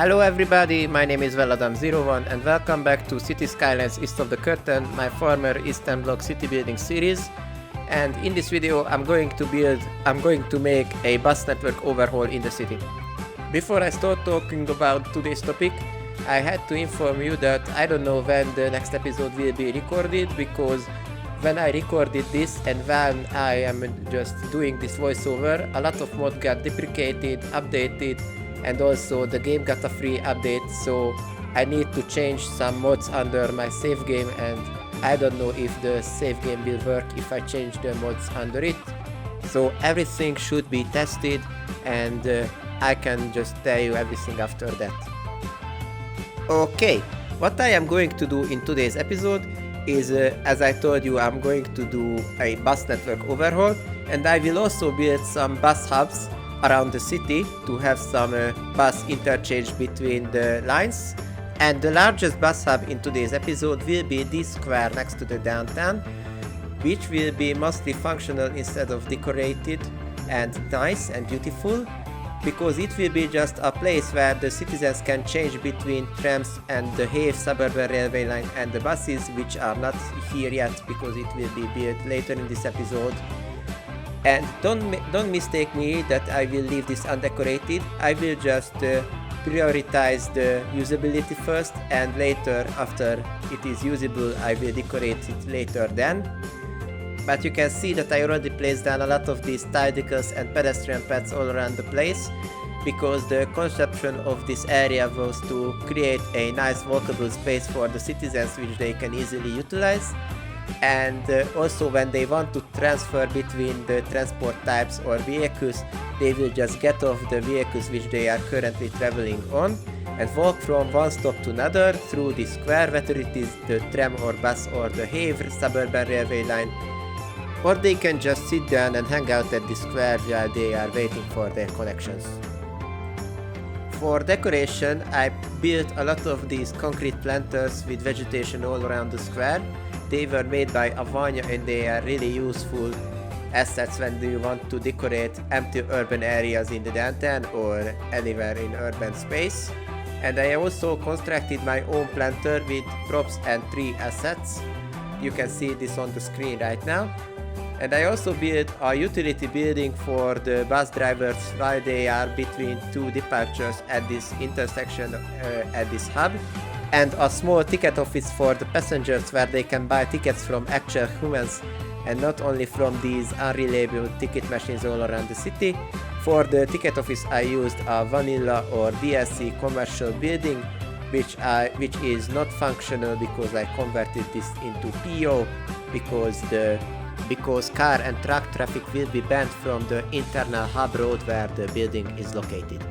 Hello everybody, my name is Veladam01 and welcome back to City Skylines East of the Curtain, my former Eastern Bloc city building series. And in this video I'm going to make a bus network overhaul in the city. Before I start talking about today's topic, I had to inform you that I don't know when the next episode will be recorded, because when I recorded this and when I am just doing this voiceover, a lot of mods got deprecated, updated, and also the game got a free update, so I need to change some mods under my save game, and I don't know if the save game will work if I change the mods under it. So everything should be tested, and I can just tell you everything after that. Okay, what I am going to do in today's episode is, as I told you, I'm going to do a bus network overhaul, and I will also build some bus hubs around the city to have some bus interchange between the lines. And the largest bus hub in today's episode will be this square next to the downtown, which will be mostly functional instead of decorated and nice and beautiful, because it will be just a place where the citizens can change between trams and the Have suburban railway line and the buses, which are not here yet because it will be built later in this episode. And don't mistake me that I will leave this undecorated. I will just prioritize the usability first, and later, after it is usable, I will decorate it later then. But you can see that I already placed down a lot of these tile decals and pedestrian paths all around the place, because the conception of this area was to create a nice walkable space for the citizens which they can easily utilize. And also, when they want to transfer between the transport types or vehicles, they will just get off the vehicles which they are currently traveling on and walk from one stop to another through the square, whether it is the tram or bus or the Have suburban railway line, or they can just sit down and hang out at the square while they are waiting for their connections. For decoration, I built a lot of these concrete planters with vegetation all around the square. They were made by Avanya, and they are really useful assets when you want to decorate empty urban areas in the downtown or anywhere in urban space. And I also constructed my own planter with props and tree assets. You can see this on the screen right now. And I also built a utility building for the bus drivers while they are between two departures at this intersection at this hub, and a small ticket office for the passengers where they can buy tickets from actual humans and not only from these unreliable ticket machines all around the city. For the ticket office I used a vanilla or DLC commercial building, which is not functional because I converted this into PO, because car and truck traffic will be banned from the internal hub road where the building is located.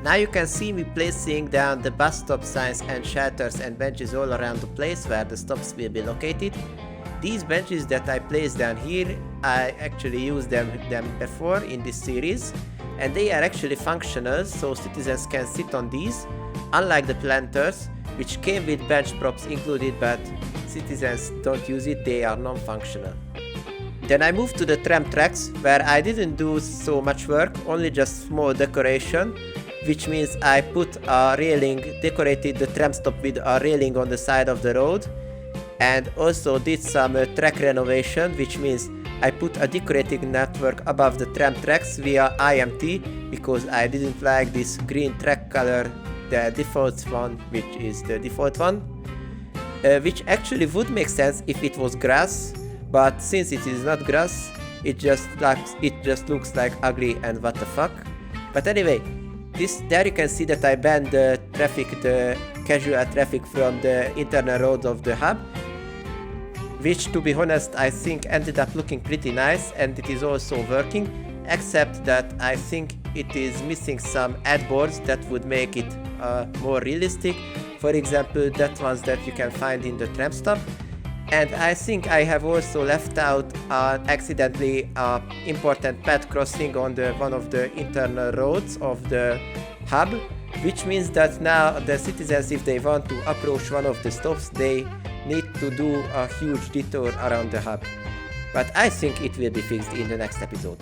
Now you can see me placing down the bus stop signs and shelters and benches all around the place where the stops will be located. These benches that I placed down here, I actually used them before in this series, and they are actually functional, so citizens can sit on these, unlike the planters, which came with bench props included, but citizens don't use it, they are non-functional. Then I moved to the tram tracks, where I didn't do so much work, only just small decoration, which means I put a railing, decorated the tram stop with a railing on the side of the road, and also did some track renovation, which means I put a decorating network above the tram tracks via IMT, because I didn't like this green track color, the default one, which is the default one, which actually would make sense if it was grass, but since it is not grass, it just looks like ugly and what the fuck. But anyway, there you can see that I banned the casual traffic from the internal roads of the hub, which, to be honest, I think ended up looking pretty nice, and it is also working, except that I think it is missing some ad boards that would make it more realistic. For example, that ones that you can find in the tram stop. And I think I have also left out accidentally important path crossing on one of the internal roads of the hub, which means that now the citizens, if they want to approach one of the stops, they need to do a huge detour around the hub. But I think it will be fixed in the next episode.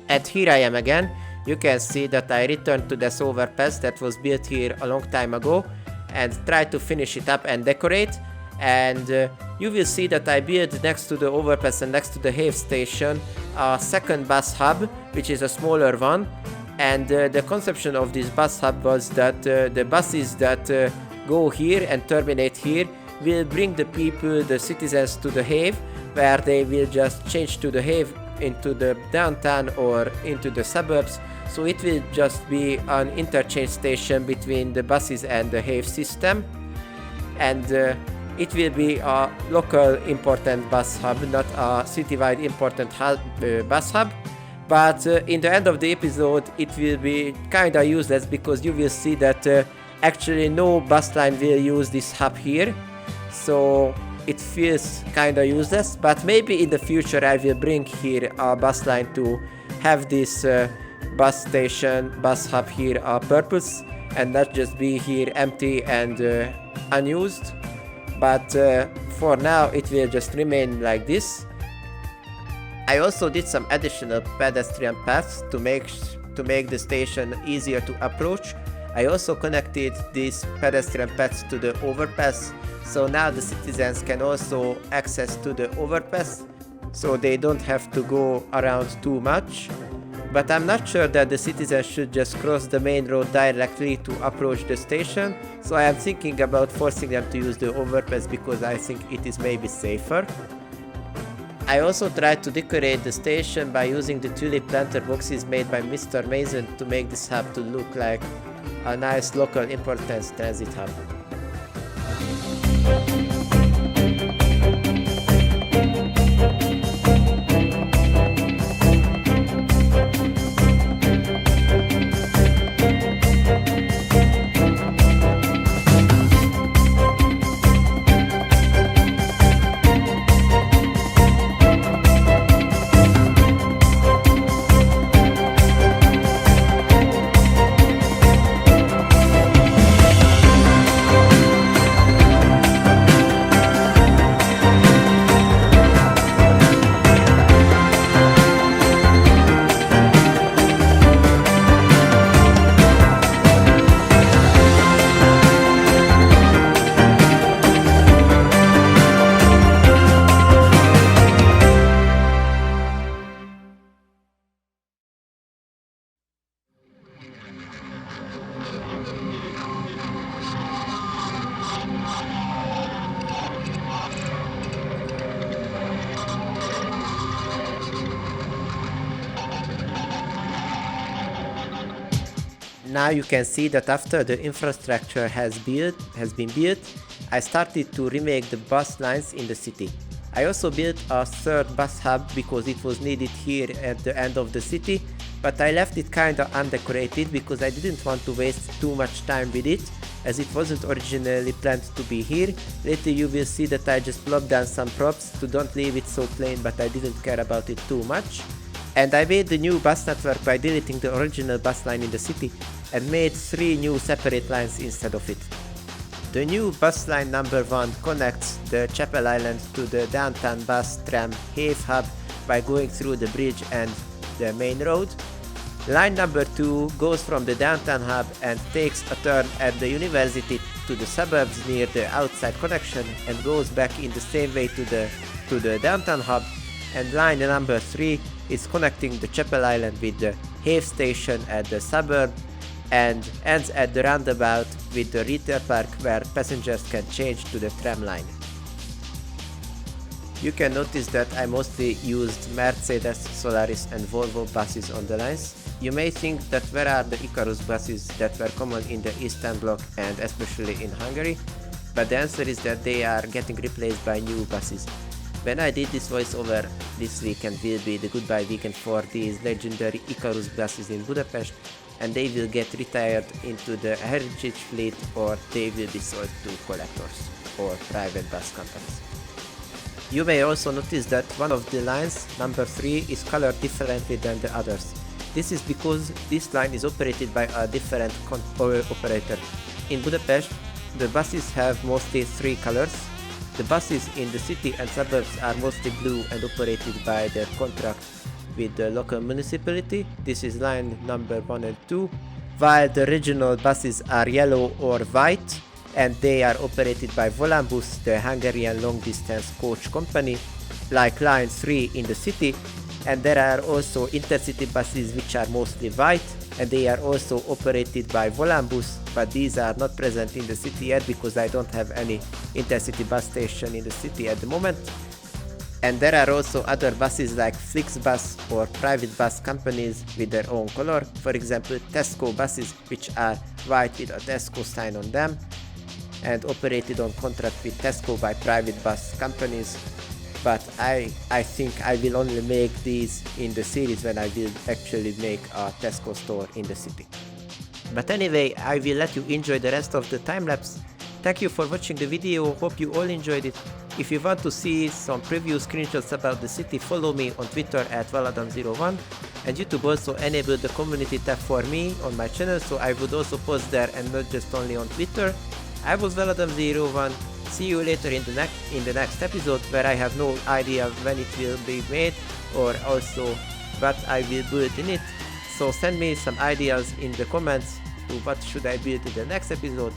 And here I am again. You can see that I returned to this overpass that was built here a long time ago and tried to finish it up and decorate. And you will see that I built next to the overpass and next to the Have station a second bus hub, which is a smaller one. And the conception of this bus hub was that the buses that go here and terminate here will bring the people, the citizens, to the Have, where they will just change to the Have into the downtown or into the suburbs. So it will just be an interchange station between the buses and the Have system. And it will be a local important bus hub, not a citywide important bus hub. But in the end of the episode, it will be kinda useless, because you will see that actually no bus line will use this hub here. So it feels kinda useless, but maybe in the future I will bring here a bus line to have this bus station, bus hub here a purpose, and not just be here empty and unused. But for now it will just remain like this. I also did some additional pedestrian paths to make the station easier to approach. I also connected these pedestrian paths to the overpass, so now the citizens can also access to the overpass, so they don't have to go around too much. But I'm not sure that the citizens should just cross the main road directly to approach the station, so I am thinking about forcing them to use the overpass, because I think it is maybe safer. I also tried to decorate the station by using the tulip planter boxes made by Mr. Mason to make this hub to look like a nice local importance transit hub. Now you can see that after the infrastructure has been built, I started to remake the bus lines in the city. I also built a third bus hub because it was needed here at the end of the city, but I left it kinda undecorated because I didn't want to waste too much time with it, as it wasn't originally planned to be here. Later you will see that I just plopped down some props to don't leave it so plain, but I didn't care about it too much. And I made the new bus network by deleting the original bus line in the city and made 3 new separate lines instead of it. The new bus line number 1 connects the Chapel Island to the downtown bus tram Have hub by going through the bridge and the main road. Line number 2 goes from the downtown hub and takes a turn at the university to the suburbs near the outside connection and goes back in the same way to the downtown hub. And line number 3 is connecting the Chapel Island with the Have station at the suburb and ends at the roundabout with the retail park where passengers can change to the tram line. You can notice that I mostly used Mercedes, Solaris and Volvo buses on the lines. You may think that where are the Icarus buses that were common in the Eastern Bloc and especially in Hungary, but the answer is that they are getting replaced by new buses. When I did this voiceover, this weekend will be the goodbye weekend for these legendary Icarus buses in Budapest, and they will get retired into the heritage fleet or they will be sold to collectors or private bus companies. You may also notice that one of the lines, number 3, is colored differently than the others. This is because this line is operated by a different operator. In Budapest, the buses have mostly 3 colors. The buses in the city and suburbs are mostly blue and operated by the contract with the local municipality. This is line number 1 and 2, while the regional buses are yellow or white and they are operated by Volambus, the Hungarian long-distance coach company, like line 3 in the city. And there are also intercity buses which are mostly white and they are also operated by Volambus, but these are not present in the city yet because I don't have any intercity bus station in the city at the moment. And there are also other buses like Flixbus or private bus companies with their own color. For example, Tesco buses, which are white with a Tesco sign on them and operated on contract with Tesco by private bus companies. But I think I will only make these in the series when I will actually make a Tesco store in the city. But anyway, I will let you enjoy the rest of the time-lapse. Thank you for watching the video, hope you all enjoyed it. If you want to see some preview screenshots about the city, follow me on Twitter at Valadam01, and YouTube also enabled the community tab for me on my channel, so I would also post there and not just only on Twitter. I was Valadam01. See you later in the next episode, where I have no idea when it will be made or also what I will build in it. So send me some ideas in the comments to what should I build in the next episode.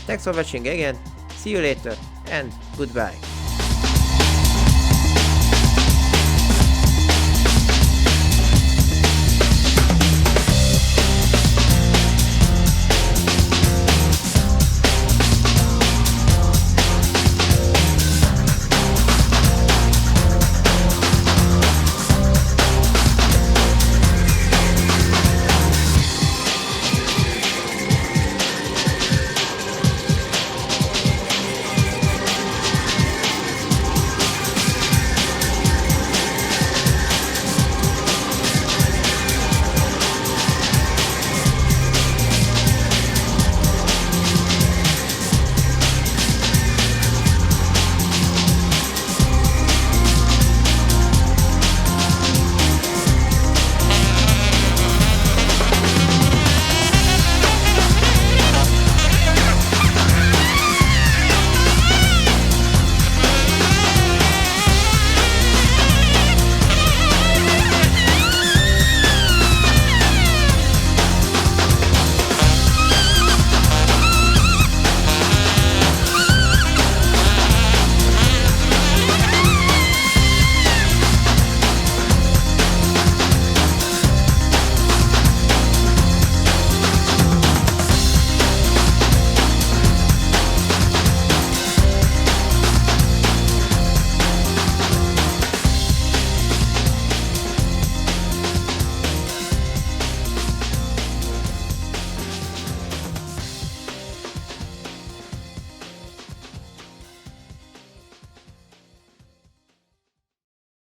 Thanks for watching again, see you later and goodbye.